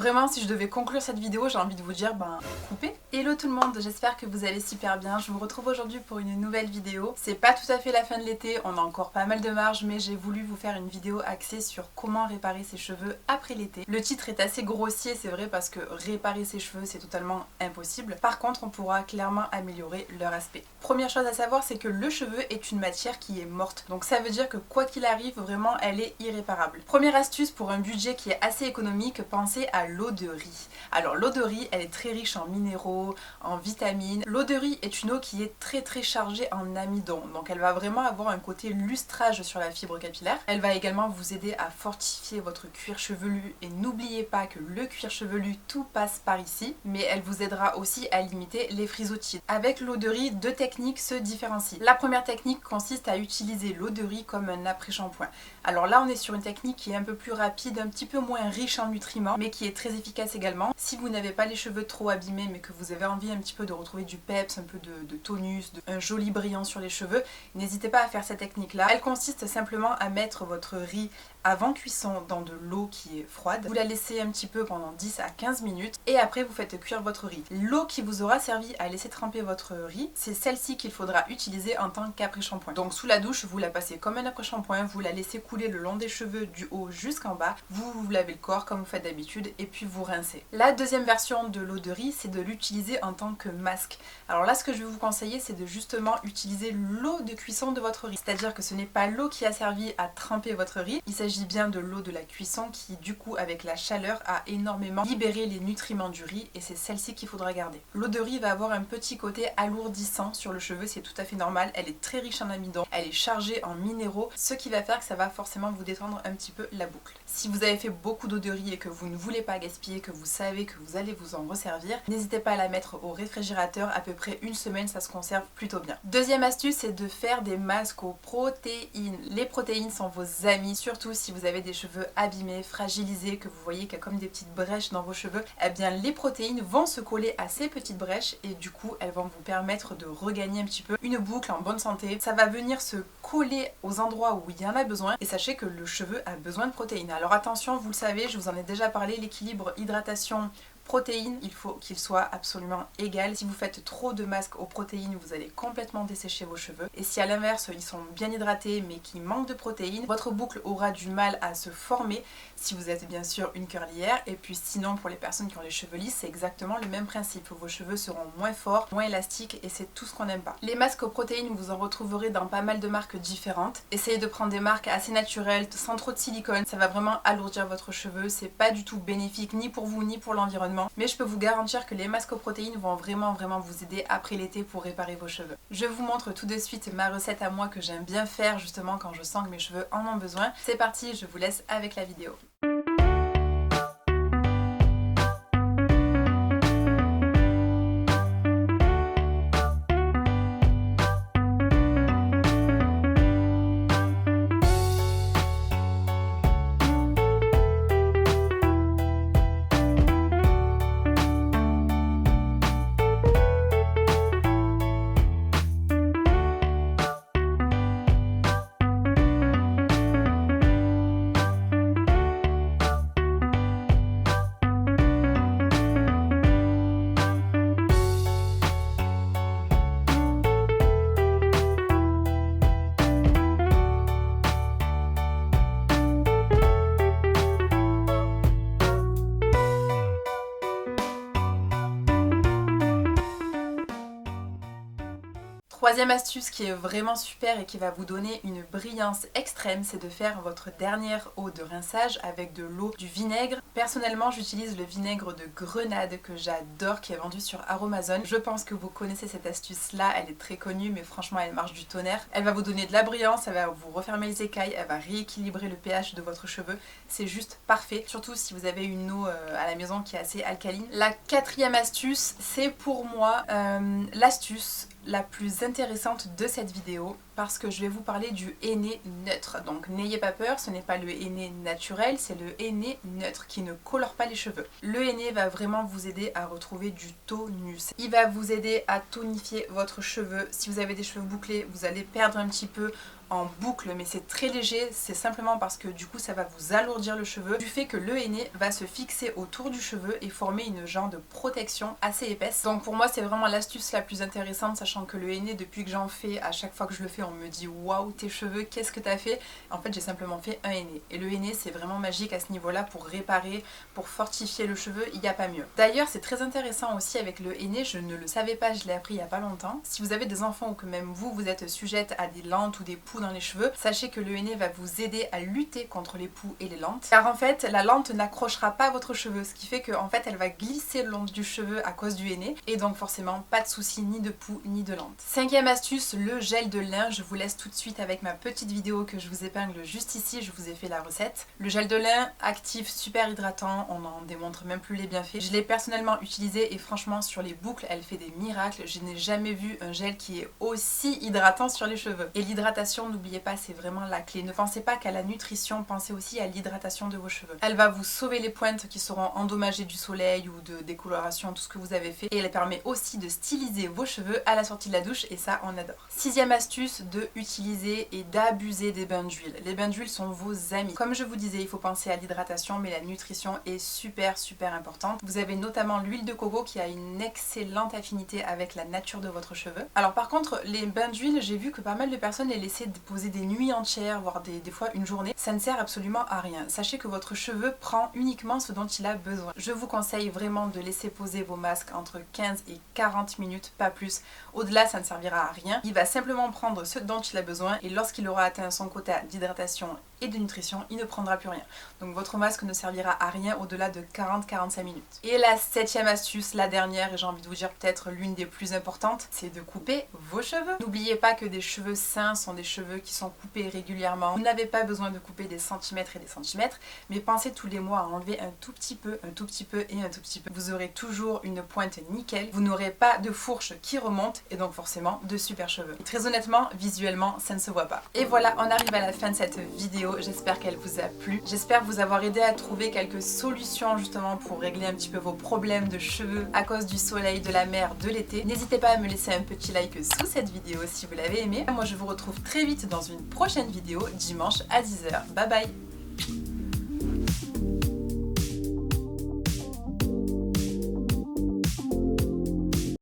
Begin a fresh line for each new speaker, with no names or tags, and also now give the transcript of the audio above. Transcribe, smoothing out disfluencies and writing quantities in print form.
Vraiment, si je devais conclure cette vidéo, j'ai envie de vous dire, coupez. Hello tout le monde, j'espère que vous allez super bien. Je vous retrouve aujourd'hui pour une nouvelle vidéo. C'est pas tout à fait la fin de l'été, on a encore pas mal de marge, mais j'ai voulu vous faire une vidéo axée sur comment réparer ses cheveux après l'été. Le titre est assez grossier, c'est vrai, parce que réparer ses cheveux, c'est totalement impossible. Par contre, on pourra clairement améliorer leur aspect. Première chose à savoir, c'est que le cheveu est une matière qui est morte. Donc ça veut dire que quoi qu'il arrive, vraiment, elle est irréparable. Première astuce pour un budget qui est assez économique, pensez à l'eau de riz. Alors l'eau de riz, elle est très riche en minéraux, en vitamines. L'eau de riz est une eau qui est très chargée en amidon, donc elle va vraiment avoir un côté lustrage sur la fibre capillaire. Elle va également vous aider à fortifier votre cuir chevelu, et n'oubliez pas que le cuir chevelu, tout passe par ici, mais elle vous aidera aussi à limiter les frisottis. Avec l'eau de riz, deux techniques se différencient. La première technique consiste à utiliser l'eau de riz comme un après-shampoing. Alors là, on est sur une technique qui est un peu plus rapide, un petit peu moins riche en nutriments, mais qui est très efficace également. Si vous n'avez pas les cheveux trop abîmés, mais que vous avez envie un petit peu de retrouver du peps, un peu de tonus, un joli brillant sur les cheveux, n'hésitez pas à faire cette technique-là. Elle consiste simplement à mettre votre riz avant cuisson dans de l'eau qui est froide. Vous la laissez un petit peu pendant 10 à 15 minutes et après vous faites cuire votre riz. L'eau qui vous aura servi à laisser tremper votre riz, c'est celle-ci qu'il faudra utiliser en tant qu'après-shampoing. Donc sous la douche, vous la passez comme un après-shampoing, vous la laissez couler le long des cheveux du haut jusqu'en bas, vous lavez le corps comme vous faites d'habitude et puis vous rincez. La deuxième version de l'eau de riz, c'est de l'utiliser en tant que masque. Alors là, ce que je vais vous conseiller, c'est de justement utiliser l'eau de cuisson de votre riz. C'est-à-dire que ce n'est pas l'eau qui a servi à tremper votre riz, il s'agit bien de l'eau de la cuisson qui, du coup, avec la chaleur, a énormément libéré les nutriments du riz et c'est celle-ci qu'il faudra garder. L'eau de riz va avoir un petit côté alourdissant sur le cheveu, c'est tout à fait normal. Elle est très riche en amidon, elle est chargée en minéraux, ce qui va faire que ça va forcément vous détendre un petit peu la boucle. Si vous avez fait beaucoup d'eau de riz et que vous ne voulez pas gaspiller, que vous savez que vous allez vous en resservir, n'hésitez pas à la mettre au réfrigérateur, à peu près une semaine, ça se conserve plutôt bien. Deuxième astuce, c'est de faire des masques aux protéines. Les protéines sont vos amis, surtout si vous avez des cheveux abîmés, fragilisés, que vous voyez qu'il y a comme des petites brèches dans vos cheveux. Eh bien les protéines vont se coller à ces petites brèches et du coup elles vont vous permettre de regagner un petit peu une boucle en bonne santé. Ça va venir se coller aux endroits où il y en a besoin et sachez que le cheveu a besoin de protéines. Alors attention, vous le savez, je vous en ai déjà parlé, l'équilibre hydratation protéines, il faut qu'il soit absolument égal. Si vous faites trop de masques aux protéines, vous allez complètement dessécher vos cheveux. Et si à l'inverse, ils sont bien hydratés mais qui manquent de protéines, votre boucle aura du mal à se former si vous êtes bien sûr une curlière. Et puis sinon, pour les personnes qui ont les cheveux lisses, c'est exactement le même principe. Vos cheveux seront moins forts, moins élastiques et c'est tout ce qu'on n'aime pas. Les masques aux protéines, vous en retrouverez dans pas mal de marques différentes. Essayez de prendre des marques assez naturelles, sans trop de silicone. Ça va vraiment alourdir votre cheveu. C'est pas du tout bénéfique ni pour vous ni pour l'environnement. Mais je peux vous garantir que les masques aux protéines vont vraiment vous aider après l'été pour réparer vos cheveux. Je vous montre tout de suite ma recette à moi que j'aime bien faire justement quand je sens que mes cheveux en ont besoin. C'est parti, je vous laisse avec la vidéo. Troisième astuce qui est vraiment super et qui va vous donner une brillance extrême, c'est de faire votre dernière eau de rinçage avec de l'eau du vinaigre. Personnellement, j'utilise le vinaigre de grenade que j'adore, qui est vendu sur Aromazone. Je pense que vous connaissez cette astuce-là, elle est très connue, mais franchement, elle marche du tonnerre. Elle va vous donner de la brillance, elle va vous refermer les écailles, elle va rééquilibrer le pH de votre cheveu. C'est juste parfait, surtout si vous avez une eau à la maison qui est assez alcaline. La quatrième astuce, c'est pour moi l'astuce la plus intéressante de cette vidéo parce que je vais vous parler du henné neutre. Donc n'ayez pas peur, ce n'est pas le henné naturel, c'est le henné neutre qui ne colore pas les cheveux. Le henné va vraiment vous aider à retrouver du tonus. Il va vous aider à tonifier votre cheveu. Si vous avez des cheveux bouclés, vous allez perdre un petit peu en boucle, mais c'est très léger, c'est simplement parce que du coup ça va vous alourdir le cheveu, du fait que le henné va se fixer autour du cheveu et former une genre de protection assez épaisse. Donc pour moi c'est vraiment l'astuce la plus intéressante, sachant que le henné, depuis que j'en fais, à chaque fois que je le fais on me dit waouh tes cheveux, qu'est-ce que t'as fait? En fait j'ai simplement fait un henné, et le henné c'est vraiment magique à ce niveau là pour réparer, pour fortifier le cheveu, il n'y a pas mieux. D'ailleurs c'est très intéressant aussi avec le henné, je ne le savais pas, je l'ai appris il y a pas longtemps. Si vous avez des enfants ou que même vous êtes sujette à des lentes ou des poux dans les cheveux, sachez que le henné va vous aider à lutter contre les poux et les lentes, car en fait la lente n'accrochera pas votre cheveu, ce qui fait que en fait elle va glisser le long du cheveu à cause du henné, et donc forcément pas de soucis ni de poux ni de lente. Cinquième astuce, le gel de lin. Je vous laisse tout de suite avec ma petite vidéo que je vous épingle juste ici, je vous ai fait la recette. Le gel de lin actif, super hydratant, on n'en démontre même plus les bienfaits. Je l'ai personnellement utilisé et franchement sur les boucles elle fait des miracles, je n'ai jamais vu un gel qui est aussi hydratant sur les cheveux. Et l'hydratation, n'oubliez pas, c'est vraiment la clé. Ne pensez pas qu'à la nutrition, pensez aussi à l'hydratation de vos cheveux. Elle va vous sauver les pointes qui seront endommagées du soleil ou de décoloration, tout ce que vous avez fait, et elle permet aussi de styliser vos cheveux à la sortie de la douche, et ça on adore. Sixième astuce, de utiliser et d'abuser des bains d'huile. Les bains d'huile sont vos amis. Comme je vous disais, il faut penser à l'hydratation, mais la nutrition est super importante. Vous avez notamment l'huile de coco qui a une excellente affinité avec la nature de votre cheveu. Alors par contre, les bains d'huile, j'ai vu que pas mal de personnes les laissaient poser des nuits entières, voire des fois une journée. Ça ne sert absolument à rien. Sachez que votre cheveu prend uniquement ce dont il a besoin. Je vous conseille vraiment de laisser poser vos masques entre 15 et 40 minutes, pas plus. Au-delà, ça ne servira à rien. Il va simplement prendre ce dont il a besoin, et lorsqu'il aura atteint son quota d'hydratation et de nutrition, il ne prendra plus rien. Donc votre masque ne servira à rien au-delà de 40-45 minutes. Et la septième astuce, la dernière, et j'ai envie de vous dire peut-être l'une des plus importantes, c'est de couper vos cheveux. N'oubliez pas que des cheveux sains sont des cheveux qui sont coupés régulièrement. Vous n'avez pas besoin de couper des centimètres et des centimètres, mais pensez tous les mois à enlever un tout petit peu et un tout petit peu. Vous aurez toujours une pointe nickel, vous n'aurez pas de fourche qui remonte, et donc forcément de super cheveux. Et très honnêtement, visuellement, ça ne se voit pas. Et voilà, on arrive à la fin de cette vidéo. J'espère qu'elle vous a plu. J'espère vous avoir aidé à trouver quelques solutions justement pour régler un petit peu vos problèmes de cheveux à cause du soleil, de la mer, de l'été. N'hésitez pas à me laisser un petit like sous cette vidéo si vous l'avez aimé. Moi je vous retrouve très vite dans une prochaine vidéo dimanche à 10 h. Bye bye.